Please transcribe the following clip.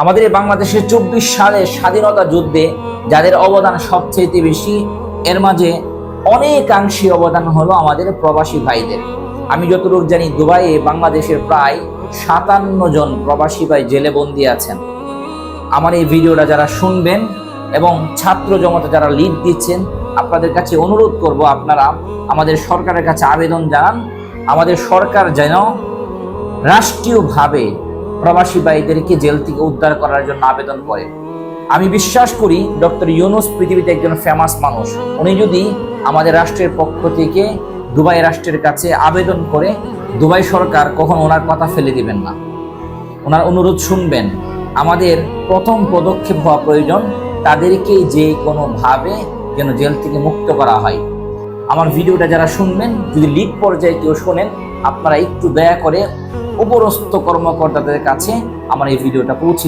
আমাদের এই বাংলাদেশের 24 সালের স্বাধীনতা যুদ্ধে যাদের অবদান সবচেয়ে বেশি, এর মাঝে অনেকাংশী অবদান হলো আমাদের প্রবাসী ভাইদের। আমি যতটুকু জানি, দুবাইয়ে বাংলাদেশের প্রায় 57 জন প্রবাসী ভাই জেলে বন্দী আছেন। আমার এই ভিডিওটা যারা শুনবেন এবং ছাত্র জনতা যারা লিড দিচ্ছেন, আপনাদের কাছে অনুরোধ করব, আপনারা আমাদের সরকারের কাছে আবেদন জানান, আমাদের সরকার যেন রাষ্ট্রীয়ভাবে প্রবাসী ভাইদেরকে জেল থেকে উদ্ধার করার জন্য আবেদন করে। আমি বিশ্বাস করি ডক্টর ইউনূস পৃথিবীতে একজন ফেমাস মানুষ। উনি যদি আমাদের রাষ্ট্রের পক্ষ থেকে দুবাই রাষ্ট্রের কাছে আবেদন করে, দুবাই সরকার কখন ওনার কথা ফেলে দিবেন না, ওনার অনুরোধ শুনবেন। আমাদের প্রথম পদক্ষেপ হওয়া প্রয়োজন, তাদেরকে যে কোনোভাবে যেন জেল থেকে মুক্ত করা হয়। আমার ভিডিওটা যারা শুনবেন, যদি লিড পর্যায়ে কেউ শোনেন, আপনারা একটু দয়া করে উপরস্থ কর্মকর্তাদের কাছে আমার এই ভিডিওটা পৌঁছে দিন।